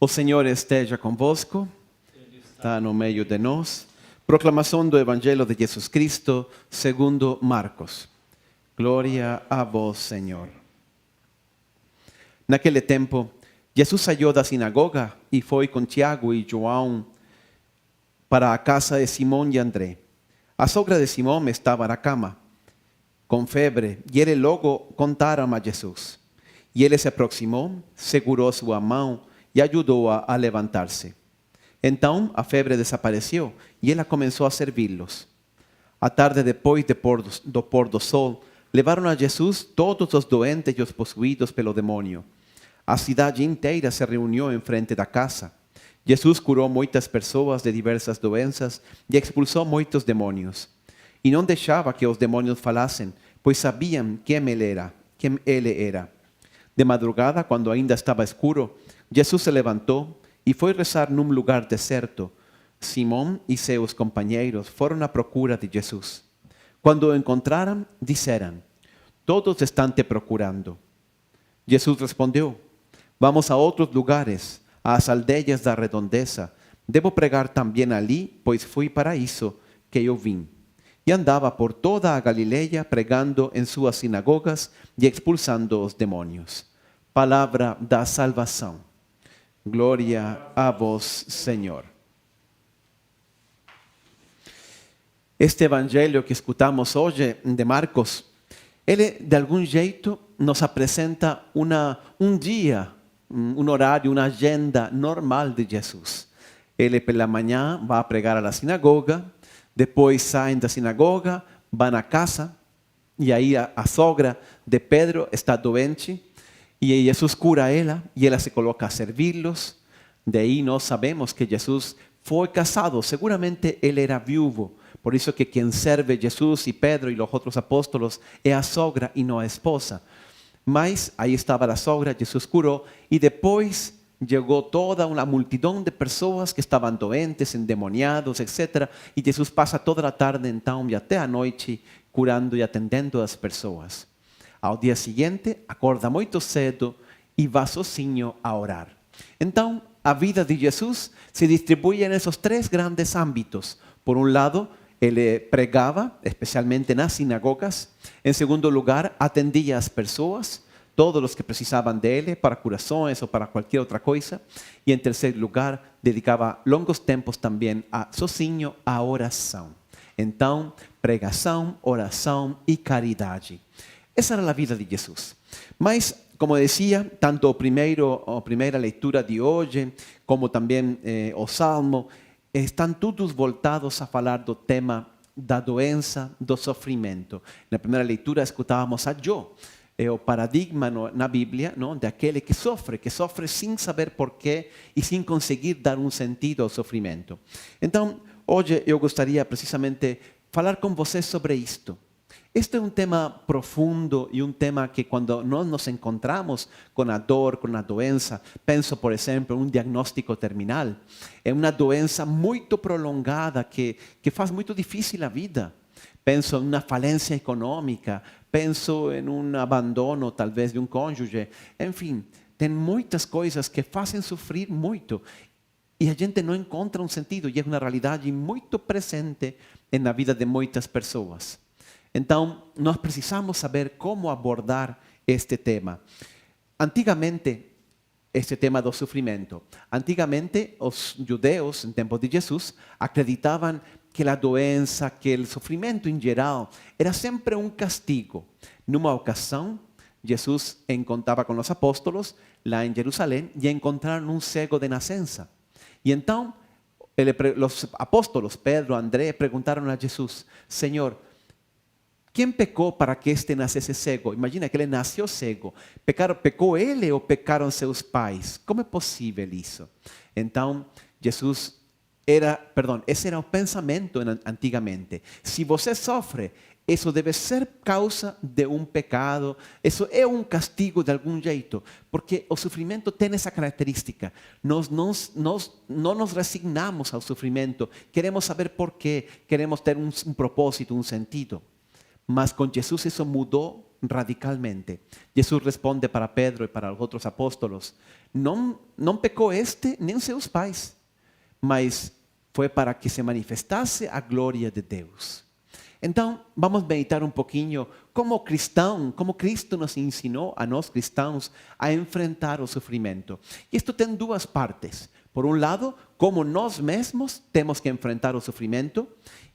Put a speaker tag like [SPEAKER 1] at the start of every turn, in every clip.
[SPEAKER 1] O Senhor esteja convosco, está no meio de nós. Proclamação do Evangelho de Jesus Cristo, segundo Marcos. Glória a vós, Senhor. Naquele tempo, Jesus saiu da sinagoga e foi com Tiago e João para a casa de Simão e André. A sogra de Simão estava na cama, com febre, e ele logo contaram a Jesus. E ele se aproximou, segurou sua mão e ajudou-a a levantar-se. Então a febre desapareceu e ela começou a servi-los. À tarde, depois do pôr do sol, levaram a Jesus todos os doentes e os possuídos pelo demônio. A cidade inteira se reuniu em frente da casa. Jesus curou muitas pessoas de diversas doenças e expulsou muitos demônios. E não deixava que os demônios falassem, pois sabiam quem ele era. De madrugada, quando ainda estava escuro, Jesus se levantou e foi rezar num lugar deserto. Simão e seus companheiros foram à procura de Jesus. Quando o encontraram, disseram: "Todos estão te procurando." Jesus respondeu: "Vamos a outros lugares, às aldeias da redondeza. Devo pregar também ali, pois fui para isso que eu vim." E andava por toda a Galileia, pregando em suas sinagogas e expulsando os demônios. Palavra da salvação. Glória a vós, Senhor. Este evangelho que escutamos hoje de Marcos, ele de algum jeito nos apresenta um dia, um horário, uma agenda normal de Jesus. Ele pela manhã vai pregar a sinagoga, depois saem da sinagoga, vão à casa, e aí a sogra de Pedro está doente, e Jesus cura ela, e ela se coloca a servi-los. De aí nós sabemos que Jesus foi casado, seguramente ele era viúvo, por isso que quem serve Jesus e Pedro e os outros apóstolos é a sogra e não a esposa. Mas aí estava a sogra, Jesus curou, e depois chegou toda uma multidão de pessoas que estavam doentes, endemoniados, etc. E Jesus passa toda a tarde então e até a noite curando e atendendo as pessoas. Ao dia seguinte, acorda muito cedo e vai sozinho a orar. Então, a vida de Jesus se distribui nesses três grandes âmbitos. Por um lado, ele pregava, especialmente nas sinagogas. Em segundo lugar, atendia as pessoas, todos os que precisavam dele, para curações ou para qualquer outra coisa. E em terceiro lugar, dedicava longos tempos também sozinho à oração. Então, pregação, oração e caridade. Essa era a vida de Jesus. Mas, como dizia, tanto a primeira leitura de hoje, como também o Salmo, estão todos voltados a falar do tema da doença, do sofrimento. Na primeira leitura escutávamos a Jó. É o paradigma na Bíblia, não, daquele que sofre sem saber porquê e sem conseguir dar um sentido ao sofrimento. Então, hoje eu gostaria precisamente falar com você sobre isto. Este é um tema profundo e um tema que quando nós nos encontramos com a dor, com a doença, penso, por exemplo, em um diagnóstico terminal. É uma doença muito prolongada que faz muito difícil a vida. Penso em uma falência econômica, penso em um abandono talvez de um cônjuge. Enfim, tem muitas coisas que fazem sofrer muito. E a gente não encontra um sentido e é uma realidade muito presente na vida de muitas pessoas. Então, nós precisamos saber como abordar este tema. Antigamente, este tema do sofrimento. Antigamente, os judeus, em tempo de Jesus, acreditavam que a doença, que o sofrimento em geral, era sempre um castigo. Numa ocasião, Jesus encontrava com os apóstolos lá em Jerusalém e encontraram um cego de nascença. E então, os apóstolos, Pedro, André, perguntaram a Jesus: "Senhor, quem pecou para que este nascesse cego?" Imagina que ele nasceu cego. Pecou ele ou pecaram seus pais? Como é possível isso? Então, esse era o pensamento antigamente. Se você sofre, isso deve ser causa de um pecado, isso é um castigo de algum jeito, porque o sofrimento tem essa característica. Nós não nos resignamos ao sofrimento, queremos saber por quê, queremos ter um propósito, um sentido. Mas com Jesus isso mudou radicalmente. Jesús responde para Pedro e para os outros apóstolos: não pecou este nem seus pais, mas foi para que se manifestasse a glória de Deus. Então, vamos meditar um pouquinho como cristão, como Cristo nos ensinou a nós cristãos a enfrentar o sofrimento. E isto tem duas partes. Por um lado, como nós mesmos temos que enfrentar o sofrimento,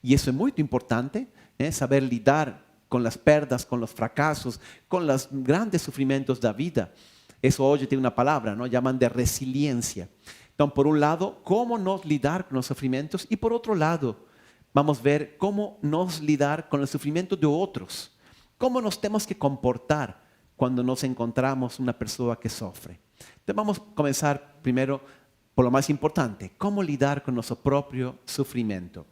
[SPEAKER 1] e isso é muito importante, saber lidar com as perdas, com os fracassos, com os grandes sofrimentos da vida. Isso hoje tem uma palavra, não? Chamam de resiliência. Então, por um lado, como nós lidar com os sofrimentos, e por outro lado, vamos ver como nós lidar com o sofrimento de outros. Como nos temos que comportar quando nos encontramos uma pessoa que sofre. Então, vamos começar primeiro por lo mais importante: como lidar com nosso próprio sofrimento.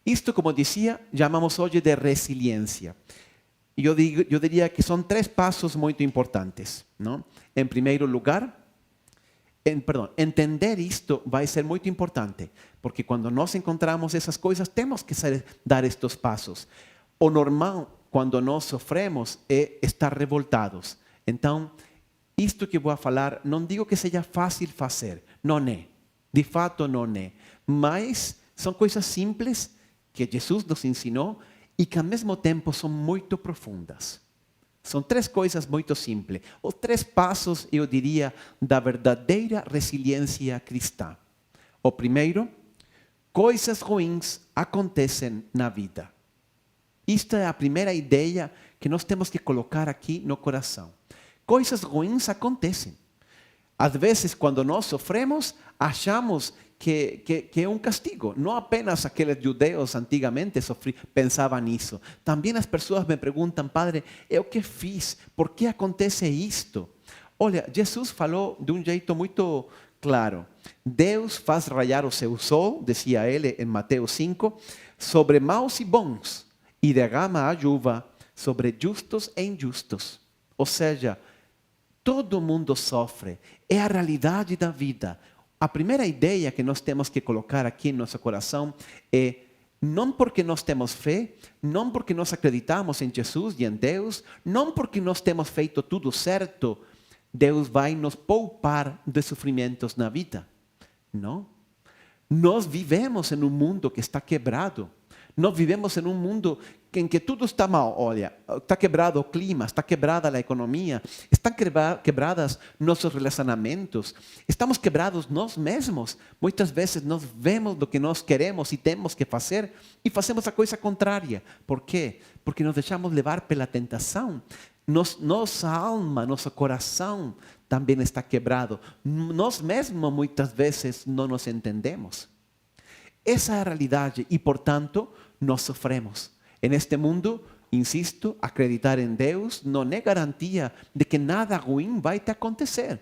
[SPEAKER 1] Isto, como dizia, chamamos hoje de resiliência. E eu diria que são 3 passos muito importantes, não? Em primeiro lugar, entender isto vai ser muito importante, porque quando nós encontramos essas coisas, temos que dar estes passos. O normal, quando nós sofremos, é estar revoltados. Então, isto que vou falar, não digo que seja fácil fazer, não é. De fato, não é. Mas são coisas simples que Jesus nos ensinou e que ao mesmo tempo são muito profundas. São 3 coisas muito simples. Os 3 passos, eu diria, da verdadeira resiliência cristã. O primeiro: coisas ruins acontecem na vida. Esta é a primeira ideia que nós temos que colocar aqui no coração. Coisas ruins acontecem. Às vezes, quando nós sofremos, achamos que é um castigo. Não apenas aqueles judeus antigamente pensavam nisso. Também as pessoas me perguntam: Padre, eu que fiz? Por que acontece isto? Olha, Jesus falou de um jeito muito claro. Deus faz raiar o seu sol, dizia ele em Mateus 5, sobre maus e bons, e derrama a chuva sobre justos e injustos. Ou seja, todo mundo sofre. É a realidade da vida. A primeira ideia que nós temos que colocar aqui em nosso coração é: não porque nós temos fé, não porque nós acreditamos em Jesus e em Deus, não porque nós temos feito tudo certo, Deus vai nos poupar de sofrimentos na vida. Não. Nós vivemos em um mundo que está quebrado. Nós vivemos em um mundo em que tudo está mal. Olha, está quebrado o clima, está quebrada a economia, estão quebrados nossos relacionamentos, estamos quebrados nós mesmos. Muitas vezes nós vemos o que nós queremos e temos que fazer e fazemos a coisa contrária. Por quê? Porque nos deixamos levar pela tentação. Nossa alma, nosso coração também está quebrado. Nós mesmos muitas vezes não nos entendemos. Essa é a realidade e, portanto, nós sofremos. En este mundo, insisto, acreditar em Deus não é garantia de que nada ruim vai te acontecer.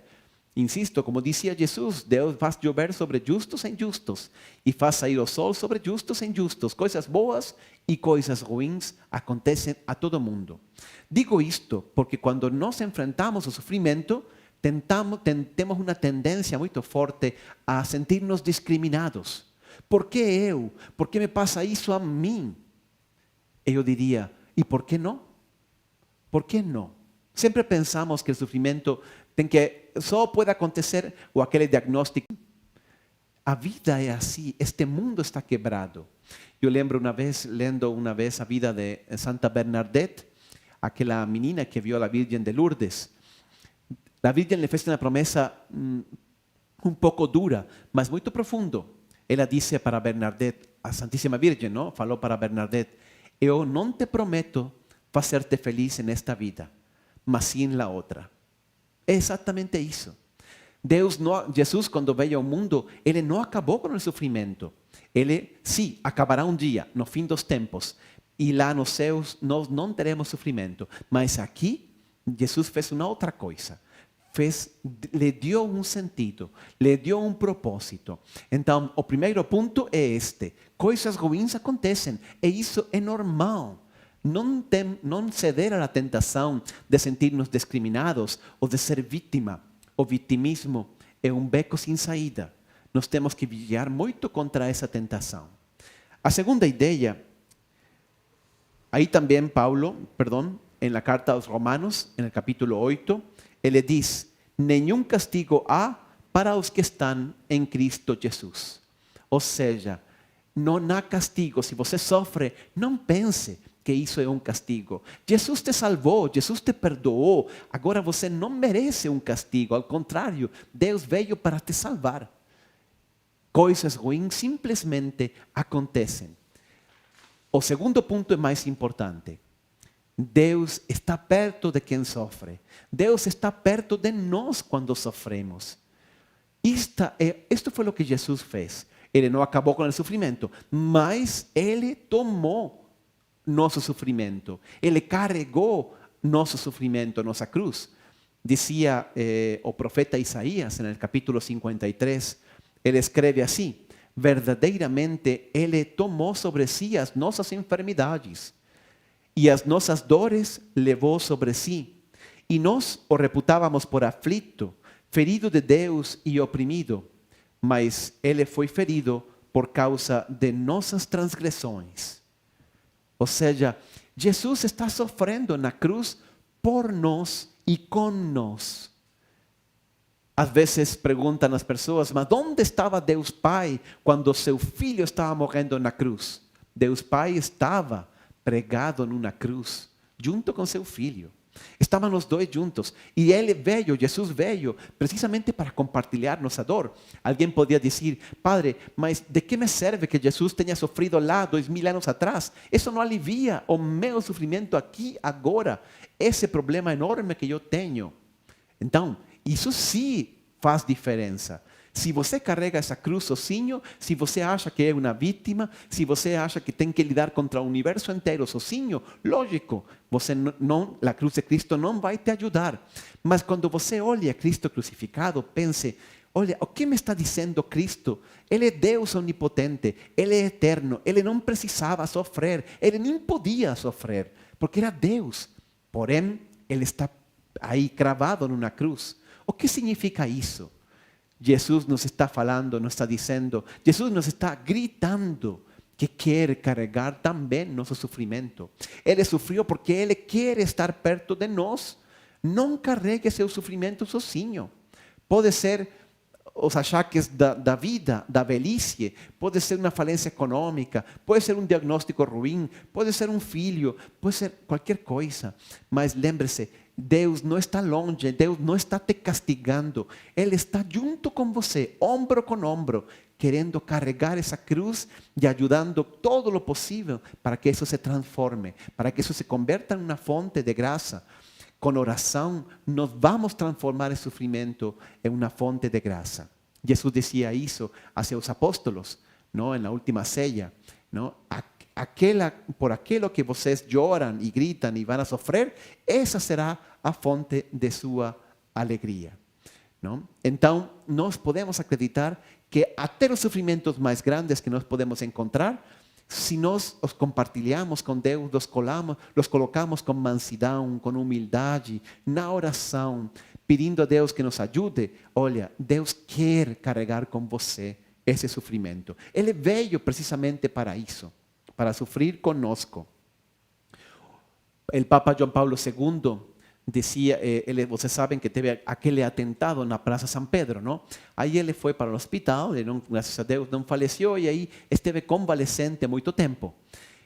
[SPEAKER 1] Insisto, como dizia Jesus, Deus faz chover sobre justos e injustos e faz sair o sol sobre justos e injustos. Coisas boas e coisas ruins acontecem a todo mundo. Digo isto porque quando nós enfrentamos o sofrimento, temos uma tendência muito forte a sentir-nos discriminados. Por que eu? Por que me passa isso a mim? Eu diria: e por que não? Por que não? Sempre pensamos que o sofrimento só pode acontecer, ou aquele diagnóstico. A vida é assim, este mundo está quebrado. Eu lembro lendo uma vez a vida de Santa Bernadette, aquela menina que viu a Virgem de Lourdes. A Virgem lhe fez uma promessa um pouco dura, mas muito profundo. Ela disse para Bernadette, a Santíssima Virgem, não? Falou para Bernadette: eu não te prometo fazer-te feliz nesta vida, mas sim na outra. É exatamente isso. Jesus, quando veio ao mundo, ele não acabou com o sofrimento. Ele, sim, acabará um dia, no fim dos tempos. E lá nos céus nós não teremos sofrimento. Mas aqui, Jesus fez uma outra coisa. lhe dio um sentido, lhe dio um propósito. Então, o primeiro ponto é este: coisas ruins acontecem, e isso é normal. Não ceder à tentação de sentir-nos discriminados ou de ser vítima. O vitimismo é um beco sem saída. Nós temos que vigiar muito contra essa tentação. A segunda ideia, aí também en la carta a los Romanos, en el capítulo 8, ele diz: nenhum castigo há para os que estão em Cristo Jesus. Ou seja, não há castigo. Se você sofre, não pense que isso é um castigo. Jesus te salvou, Jesus te perdoou. Agora você não merece um castigo. Ao contrário, Deus veio para te salvar. Coisas ruins simplesmente acontecem. O segundo ponto é mais importante. Deus está perto de quem sofre. Deus está perto de nós quando sofremos. Isto foi o que Jesus fez. Ele não acabou com o sofrimento, mas Ele tomou nosso sofrimento. Ele carregou nosso sofrimento, nossa cruz. Dizia o profeta Isaías, no capítulo 53, ele escreve assim: verdadeiramente Ele tomou sobre si as nossas enfermidades e as nossas dores levou sobre si. E nós o reputávamos por aflito, ferido de Deus e oprimido. Mas Ele foi ferido por causa de nossas transgressões. Ou seja, Jesus está sofrendo na cruz por nós e com nós. Às vezes perguntam as pessoas: mas onde estava Deus Pai quando seu filho estava morrendo na cruz? Deus Pai estava pregado numa cruz, junto com seu filho. Estavam os dois juntos. E Jesus veio precisamente para compartilhar nossa dor. Alguém podia dizer: Padre, mas de que me serve que Jesus tenha sofrido lá 2000 anos atrás? Isso não alivia o meu sofrimento aqui, agora. Esse problema enorme que eu tenho. Então, isso sim faz diferença. Se você carrega essa cruz sozinho, se você acha que é uma vítima, se você acha que tem que lidar contra o universo inteiro sozinho, lógico, a cruz de Cristo não vai te ajudar. Mas quando você olha Cristo crucificado, pense: olha, o que me está dizendo Cristo? Ele é Deus onipotente, Ele é eterno, Ele não precisava sofrer, Ele nem podia sofrer, porque era Deus. Porém, Ele está aí cravado numa cruz. O que significa isso? Jesus nos está falando, nos está dizendo, Jesus nos está gritando que quer carregar também nosso sofrimento. Ele sofreu porque Ele quer estar perto de nós. Não carregue seu sofrimento sozinho. Pode ser os achaques da vida, da velhice, pode ser uma falência econômica, pode ser um diagnóstico ruim, pode ser um filho, pode ser qualquer coisa. Mas lembre-se, Deus não está longe, Deus não está te castigando. Ele está junto com você, ombro com ombro, querendo carregar essa cruz e ajudando todo o possível para que isso se transforme, para que isso se converta em uma fonte de graça. Com oração, nós vamos transformar esse sofrimento em uma fonte de graça. Jesus dizia isso a seus apóstolos, não? Na última ceia, não? Por aquilo que vocês choram e gritam e vão a sofrer, essa será a fonte de sua alegria. Não? Então, nós podemos acreditar que até os sofrimentos mais grandes que nós podemos encontrar, se nós os compartilhamos com Deus, los colocamos com mansidão, com humildade, na oração, pedindo a Deus que nos ajude, olha, Deus quer carregar com você esse sofrimento. Ele veio precisamente para isso, para sofrer conosco. O Papa João Paulo II dizia, vocês sabem que teve aquele atentado na Praça São Pedro, não? Aí ele foi para o hospital, ele não, graças a Deus não faleceu, e aí esteve convalescente há muito tempo.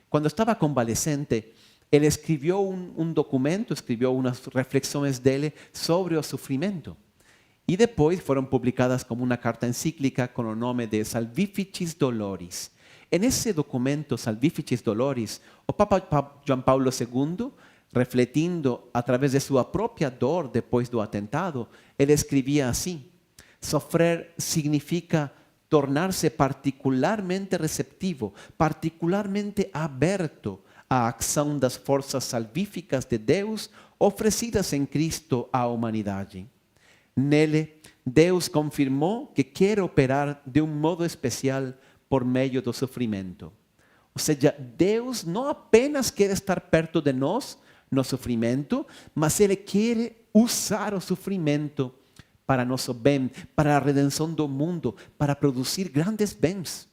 [SPEAKER 1] Quando estava convalescente, ele escreveu um documento, escreveu umas reflexões dele sobre o sofrimento. E depois foram publicadas como uma carta encíclica com o nome de Salvificis Doloris. Nesse documento, Salvificis Doloris, o Papa João Paulo II, refletindo através de sua própria dor depois do atentado, ele escrevia assim: sofrer significa tornar-se particularmente receptivo, particularmente aberto à ação das forças salvíficas de Deus oferecidas em Cristo à humanidade. Nele, Deus confirmou que quer operar de um modo especial por meio do sofrimento. Ou seja, Deus não apenas quer estar perto de nós no sofrimento, mas Ele quer usar o sofrimento para nosso bem, para a redenção do mundo, para produzir grandes bens.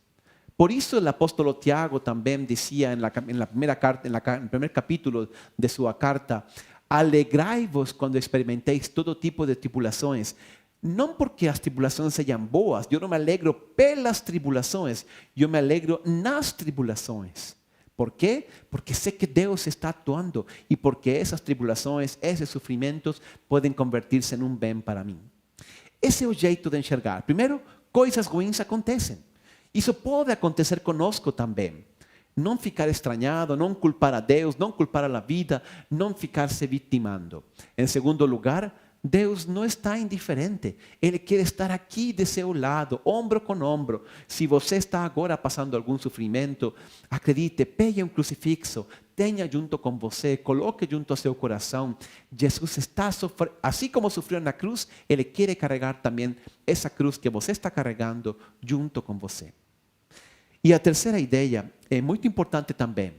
[SPEAKER 1] Por eso el apóstol Tiago también decía en la primera carta, en el primer capítulo de su carta, alegrai-vos cuando experimentéis todo tipo de tribulações. Não porque as tribulações sejam boas, eu não me alegro pelas tribulações, eu me alegro nas tribulações. ¿Por quê? Porque sé que Deus está atuando e porque essas tribulações, esses sofrimentos podem convertir-se em bem para mim. Esse é o jeito de enxergar. Primeiro, coisas ruins acontecem. Isso pode acontecer conosco também. Não ficar estranhado, não culpar a Deus, não culpar a vida, não ficar se vitimando. Em segundo lugar, Deus não está indiferente. Ele quer estar aqui de seu lado, ombro com ombro. Se você está agora passando algum sofrimento, acredite, pegue um crucifixo, tenha junto com você, coloque junto ao seu coração. Jesus está sofrendo, assim como sofreu na cruz, Ele quer carregar também essa cruz que você está carregando junto com você. E a terceira ideia é muito importante também.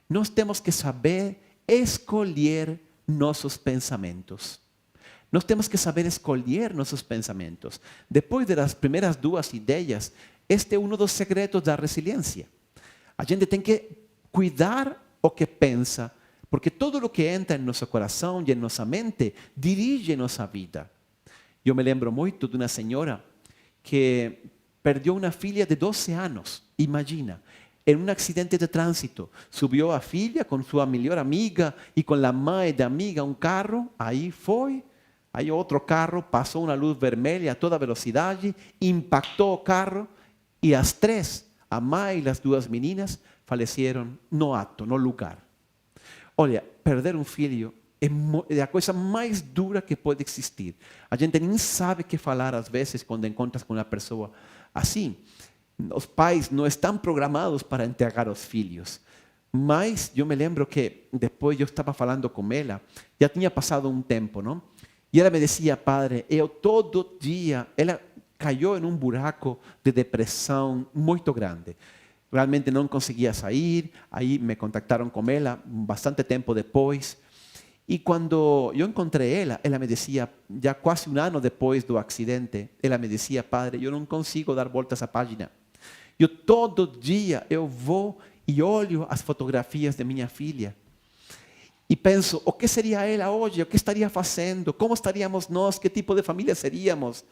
[SPEAKER 1] Nós temos que saber escolher nossos pensamentos. Nós temos que saber escolher nossos pensamentos. Depois das primeiras duas ideias, este é um dos segredos da resiliência. A gente tem que cuidar o que pensa, porque todo o que entra em nosso coração e em nossa mente dirige nossa vida. Eu me lembro muito de uma senhora que perdeu uma filha de 12 anos. Imagina, em um acidente de trânsito, subiu a filha com sua melhor amiga e com a mãe da amiga um carro, aí foi. Aí outro carro passou uma luz vermelha a toda velocidade, impactou o carro e as três, a mãe e as duas meninas, faleceram no ato, no lugar. Olha, perder um filho é a coisa mais dura que pode existir. A gente nem sabe o que falar às vezes quando encontras com uma pessoa assim. Os pais não estão programados para entregar os filhos. Mas eu me lembro que depois eu estava falando com ela, já tinha passado um tempo, não? E ela me dizia, padre, eu todo dia, ela caiu em um buraco de depressão muito grande. Realmente não conseguia sair, aí me contactaram com ela bastante tempo depois. E quando eu encontrei ela, ela me dizia, já quase um ano depois do acidente, ela me dizia, padre, eu não consigo dar volta a essa página. Eu todo dia eu vou e olho as fotografias de minha filha. E penso, o que seria ela hoje? O que estaria fazendo? Como estaríamos nós? Que tipo de família seríamos?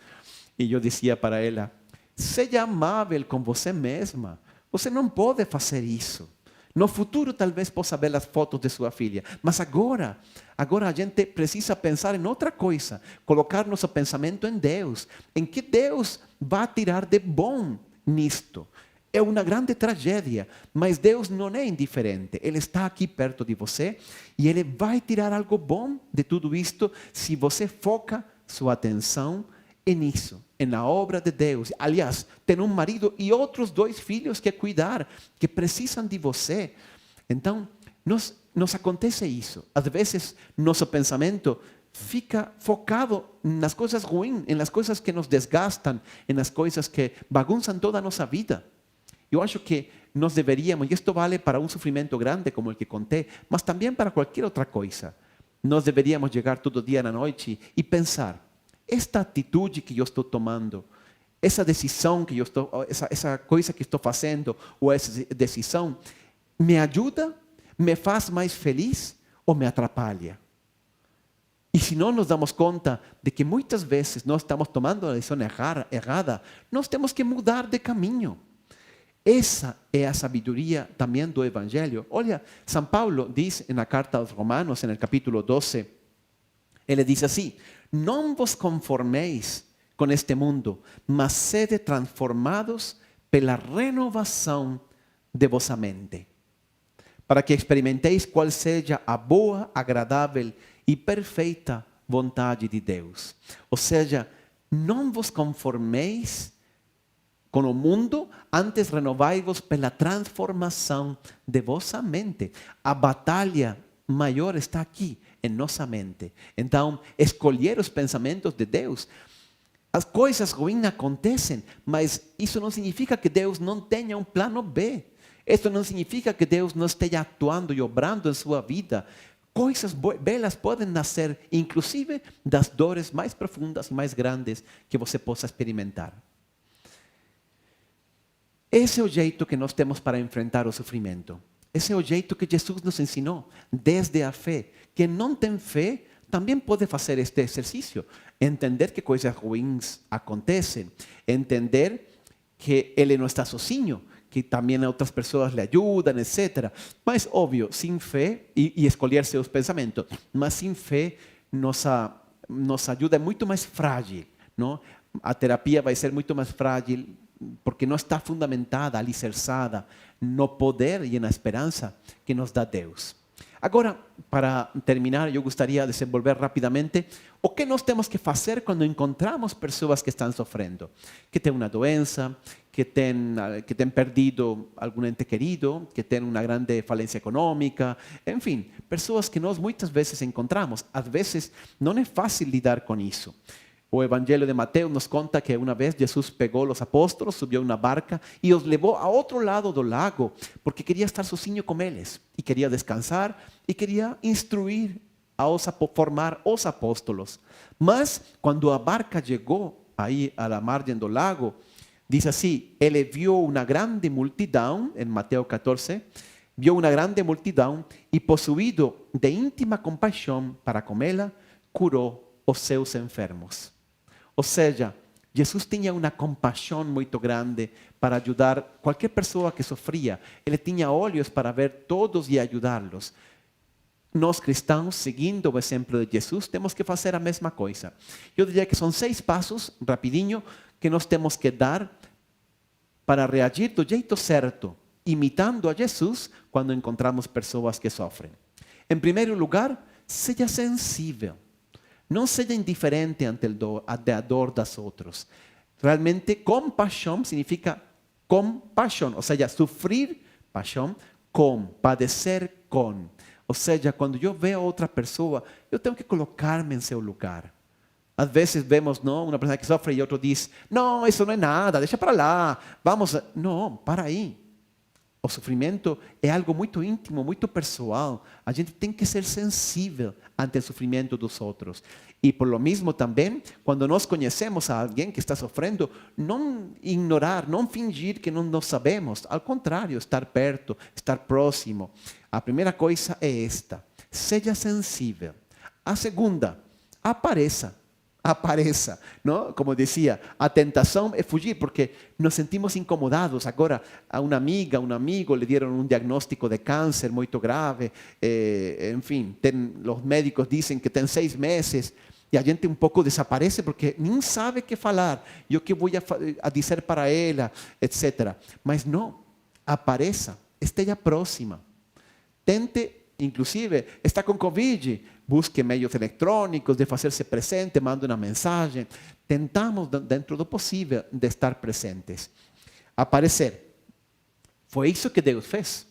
[SPEAKER 1] E eu dizia para ela, seja amável com você mesma. Você não pode fazer isso. No futuro talvez possa ver as fotos de sua filha. Mas agora a gente precisa pensar em outra coisa. Colocar nosso pensamento em Deus. Em que Deus vai tirar de bom nisto. É uma grande tragédia, mas Deus não é indiferente. Ele está aqui perto de você e Ele vai tirar algo bom de tudo isto se você foca sua atenção nisso, na obra de Deus. Aliás, tem um marido e outros 2 filhos que cuidar, que precisam de você. Então, nos acontece isso. Às vezes, nosso pensamento fica focado nas coisas ruins, nas coisas que nos desgastam, nas coisas que bagunçam toda a nossa vida. Eu acho que nós deveríamos, e isto vale para um sofrimento grande como o que contei, mas também para qualquer outra coisa. Nós deveríamos chegar todo dia na noite e pensar, esta atitude que eu estou tomando, essa decisão que eu estou, essa coisa que estou fazendo, ou essa decisão, me ajuda, me faz mais feliz ou me atrapalha? E se não nos damos conta de que muitas vezes nós estamos tomando a decisão errada, nós temos que mudar de caminho. Essa é a sabedoria também do Evangelho. Olha, São Paulo diz na carta aos Romanos, no capítulo 12, ele diz assim, não vos conformeis com este mundo, mas sede transformados pela renovação de vossa mente, para que experimenteis qual seja a boa, agradável e perfeita vontade de Deus. Ou seja, não vos conformeis com o mundo, antes renovai-vos pela transformação de vossa mente. A batalha maior está aqui, em nossa mente. Então, escolher os pensamentos de Deus. As coisas ruins acontecem, mas isso não significa que Deus não tenha um plano B. Isso não significa que Deus não esteja atuando e obrando em sua vida. Coisas belas podem nascer, inclusive das dores mais profundas e mais grandes que você possa experimentar. Esse é o jeito que nós temos para enfrentar o sofrimento. Esse é o jeito que Jesus nos ensinou, desde a fé. Quem não tem fé também pode fazer este exercício. Entender que coisas ruins acontecem. Entender que ele não está sozinho, que também outras pessoas lhe ajudam, etc. Mas, óbvio, sem fé, e escolher seus pensamentos, mas sem fé, nossa ajuda é muito mais frágil. Não? A terapia vai ser muito mais frágil porque não está fundamentada, alicerçada no poder e na esperança que nos dá Deus. Agora, para terminar, eu gostaria de desenvolver rapidamente o que nós temos que fazer quando encontramos pessoas que estão sofrendo, que têm uma doença, que têm perdido algum ente querido, que têm uma grande falência econômica, enfim, pessoas que nós muitas vezes encontramos. Às vezes não é fácil lidar com isso. O Evangelho de Mateus nos conta que uma vez Jesus pegou os apóstolos, subiu uma barca e os levou a outro lado do lago, porque queria estar sozinho com eles, e queria descansar, e queria instruir, formar os apóstolos. Mas, quando a barca chegou aí à margem do lago, diz assim, ele viu uma grande multidão, em Mateus 14, viu uma grande multidão, e possuído de íntima compaixão para com ela, curou os seus enfermos. Ou seja, Jesus tinha uma compaixão muito grande para ajudar qualquer pessoa que sofria. Ele tinha olhos para ver todos e ajudá-los. Nós cristãos, seguindo o exemplo de Jesus, temos que fazer a mesma coisa. Eu diria que são 6 passos, rapidinho, que nós temos que dar para reagir do jeito certo, imitando a Jesus quando encontramos pessoas que sofrem. Em primeiro lugar, seja sensível. Não seja indiferente ante a dor das outros. Realmente, compaixão significa compaixão, ou seja, sofrer paixão com, padecer com. Ou seja, quando eu vejo outra pessoa, eu tenho que colocar-me em seu lugar. Às vezes vemos uma pessoa que sofre e outro diz, não, isso não é nada, deixa para lá, vamos. Não, para aí. O sofrimento é algo muito íntimo, muito pessoal. A gente tem que ser sensível ante o sofrimento dos outros. E por lo mesmo também, quando nós conhecemos a alguém que está sofrendo, não ignorar, não fingir que não sabemos. Ao contrário, estar perto, estar próximo. A primeira coisa é esta: seja sensível. A segunda, apareça. Apareça, não? Como dizia, a tentação é fugir, porque nos sentimos incomodados. Agora, a uma amiga, um amigo, lhe deram um diagnóstico de câncer muito grave, enfim, os médicos dizem que tem 6 meses, e a gente um pouco desaparece, porque nem sabe o que falar, e o que vou a dizer para ela, etc. Mas não, apareça, esteja próxima. Tente, inclusive, está com Covid, busque meios eletrônicos de fazer-se presente, mande uma mensagem. Tentamos, dentro do possível, de estar presentes. Aparecer. Foi isso que Deus fez.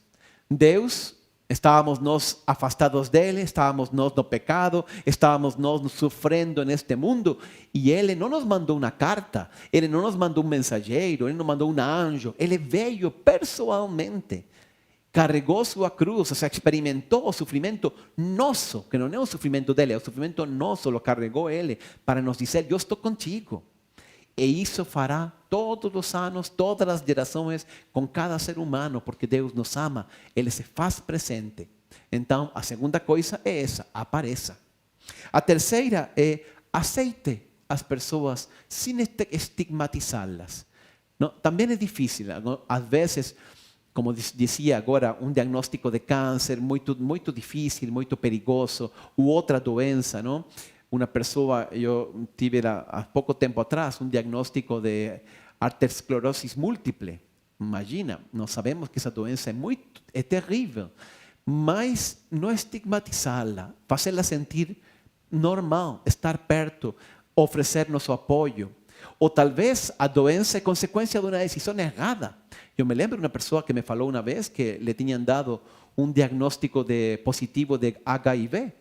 [SPEAKER 1] Estávamos nós afastados dele, estávamos nós no pecado, estávamos nós sofrendo neste mundo, e ele não nos mandou uma carta, ele não nos mandou um mensageiro, ele não mandou um anjo, ele veio pessoalmente. Carregou sua cruz, ou seja, experimentou o sofrimento nosso, que não é o sofrimento dele, é o sofrimento nosso, lo carregou ele, para nos dizer, eu estou contigo. E isso fará todos os anos, todas as gerações, com cada ser humano, porque Deus nos ama, ele se faz presente. Então, a segunda coisa é essa, apareça. A terceira é, aceite as pessoas sem estigmatizá-las. Também é difícil, às vezes, como dizia agora, um diagnóstico de câncer muito, muito difícil, muito perigoso, ou outra doença, não? Uma pessoa, eu tive há pouco tempo atrás um diagnóstico de arteriosclerose múltiple. Imagina, nós sabemos que essa doença é terrível, mas não estigmatizá-la, fazê-la sentir normal, estar perto, oferecer nosso apoio. Ou talvez a doença é consequência de uma decisão errada. Eu me lembro de uma pessoa que me falou uma vez que lhe tinham dado um diagnóstico positivo de HIV.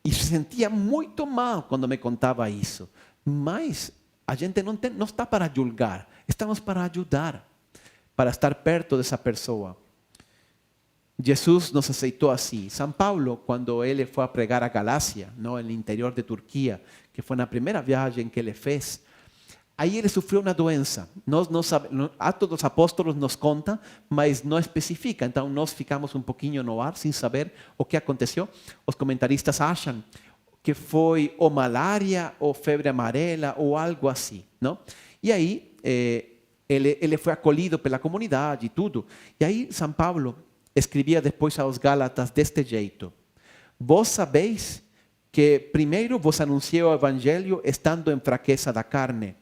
[SPEAKER 1] E se sentia muito mal quando me contava isso. Mas a gente não está para julgar, estamos para ajudar, para estar perto dessa pessoa. Jesus nos aceitou assim. São Paulo, quando ele foi a pregar a Galácia, no interior de Turquia, que foi na primeira viagem que ele fez, aí ele sofreu uma doença. Atos dos Apóstolos nos conta, mas não especifica. Então nós ficamos um pouquinho no ar sem saber o que aconteceu. Os comentaristas acham que foi ou malária ou febre amarela ou algo assim, não? E aí ele foi acolhido pela comunidade e tudo. E aí São Paulo escrevia depois aos Gálatas deste jeito: vós sabeis que primeiro vos anunciei o evangelho estando em fraqueza da carne,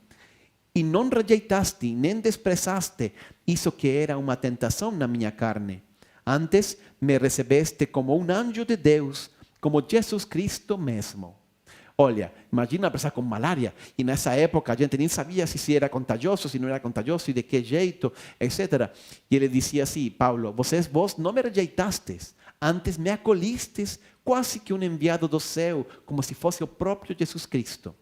[SPEAKER 1] e não rejeitaste nem desprezaste isso que era uma tentação na minha carne. Antes me recebeste como um anjo de Deus, como Jesus Cristo mesmo. Olha, imagina uma pessoa com malária, e nessa época a gente nem sabia se era contagioso, se não era contagioso, e de que jeito, etc. E ele dizia assim: Paulo, vós não me rejeitastes, antes me acolhistes quase que um enviado do céu, como se fosse o próprio Jesus Cristo.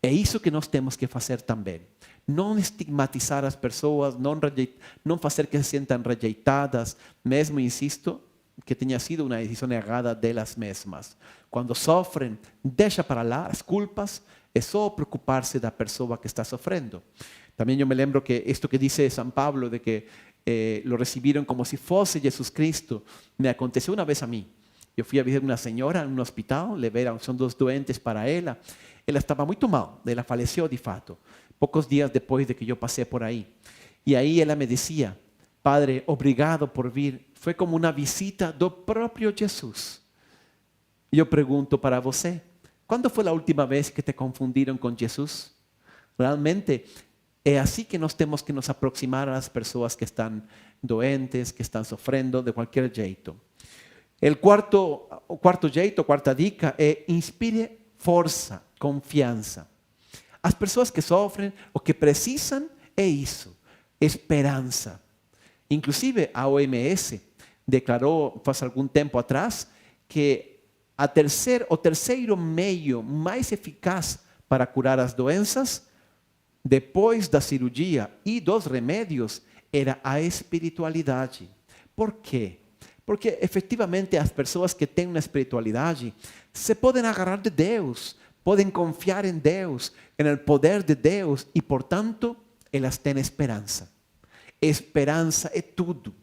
[SPEAKER 1] É isso que nós temos que fazer também. Não estigmatizar as pessoas, não fazer que se sintam rejeitadas, mesmo, insisto, que tenha sido uma decisão errada delas mesmas. Quando sofrem, deixa para lá as culpas, é só preocupar-se da pessoa que está sofrendo. Também eu me lembro que isto que dice São Pablo, de que lo recibiram como se fosse Jesus Cristo, me aconteceu uma vez a mim. Eu fui a visitar uma senhora no hospital, levei a unção dos doentes para ela. Ela estava muito mal, ela faleceu de fato, poucos dias depois de que eu passei por aí. E aí ela me dizia: Padre, obrigado por vir. Foi como uma visita do próprio Jesus. E eu pergunto para você: quando foi a última vez que te confundiram com Jesus? Realmente é assim que nós temos que nos aproximar às pessoas que estão doentes, que estão sofrendo de qualquer jeito. O quarto jeito, a quarta dica é: inspire força, confiança. As pessoas que sofrem, o que precisam é isso, esperança. Inclusive a OMS declarou faz algum tempo atrás que o terceiro meio mais eficaz para curar as doenças, depois da cirurgia e dos remédios, era a espiritualidade. Por quê? Porque efetivamente as pessoas que têm uma espiritualidade se podem agarrar de Deus, podem confiar em Deus, no poder de Deus, e portanto elas têm esperança. Esperança é tudo.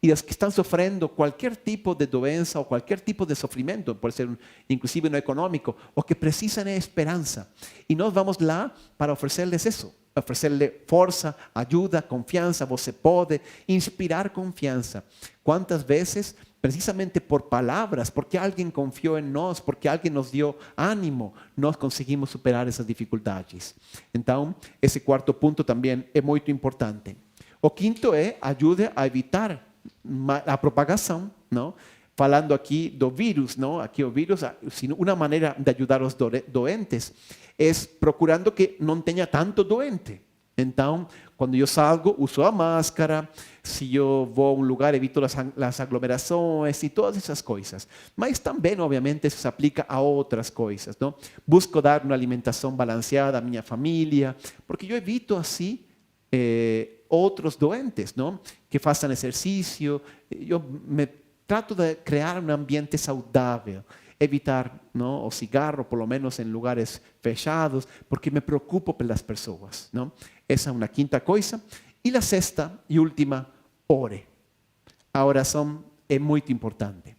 [SPEAKER 1] E os que estão sofrendo qualquer tipo de doença ou qualquer tipo de sofrimento, pode ser inclusive no econômico, o que precisam é esperança. E nós vamos lá para oferecer-lhes isso. Oferecer-lhe força, ajuda, confiança. Você pode inspirar confiança. Quantas vezes, precisamente por palavras, porque alguém confiou em nós, porque alguém nos deu ânimo, nós conseguimos superar essas dificuldades. Então, esse quarto ponto também é muito importante. O quinto é: ajude a evitar a propagação, não? Falando aqui do vírus, não? Aqui o vírus, uma maneira de ajudar os doentes é procurando que não tenha tanto doente. Então, quando eu salgo, uso a máscara. Se eu vou a um lugar, evito as aglomerações e todas essas coisas. Mas também, obviamente, isso se aplica a outras coisas, não? Busco dar uma alimentação balanceada à minha família, porque eu evito assim outros doentes, não? Que façam exercício. Eu trato de criar um ambiente saudável, evitar, não, o cigarro, por lo menos em lugares fechados, porque me preocupo pelas pessoas, não? Essa é uma quinta coisa. E a sexta e última: ore. A oração é muito importante.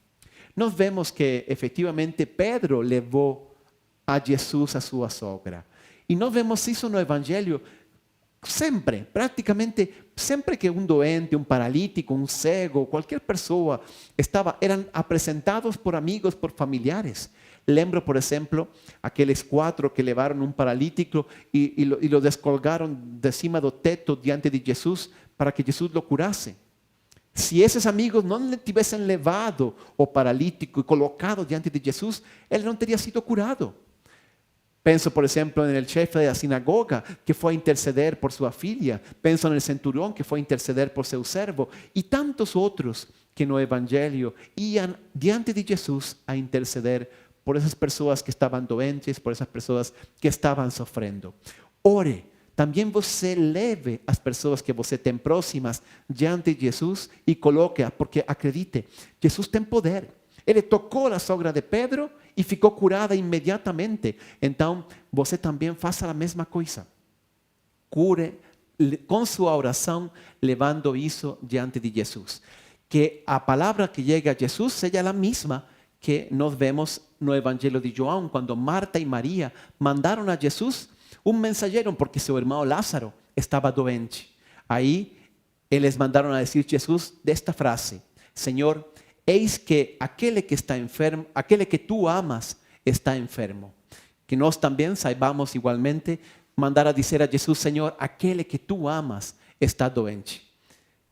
[SPEAKER 1] Nós vemos que efetivamente Pedro levou a Jesus a sua sogra. E nós vemos isso no Evangelho sempre, praticamente sempre que um doente, um paralítico, um cego, qualquer pessoa eram apresentados por amigos, por familiares. Lembro, por exemplo, aqueles 4 que levaram um paralítico e lo descolgaram de cima do teto diante de Jesus para que Jesus lo curasse. Se esses amigos não lhe tivessem levado o paralítico e colocado diante de Jesus, ele não teria sido curado. Penso, por exemplo, no chefe da sinagoga que foi interceder por sua filha. Penso no centurião que foi interceder por seu servo. E tantos outros que no Evangelho iam diante de Jesus a interceder por essas pessoas que estavam doentes, por essas pessoas que estavam sofrendo. Ore. Também você leve as pessoas que você tem próximas diante de Jesus e coloque-as, porque acredite, Jesus tem poder. Ele tocou a sogra de Pedro e ficou curada imediatamente. Então, você também faça a mesma coisa. cure com sua oração, levando isso diante de Jesus. Que a palavra que llega a Jesus seja a mesma que nós vemos no Evangelho de João, quando Marta e Maria mandaram a Jesus um mensageiro, porque seu irmão Lázaro estava doente. Aí eles mandaram a dizer a Jesus desta frase: Senhor, eis que aquele que está enfermo, aquele que tu amas, está enfermo. Que nós também saibamos igualmente mandar a dizer a Jesus: Senhor, aquele que tu amas está doente.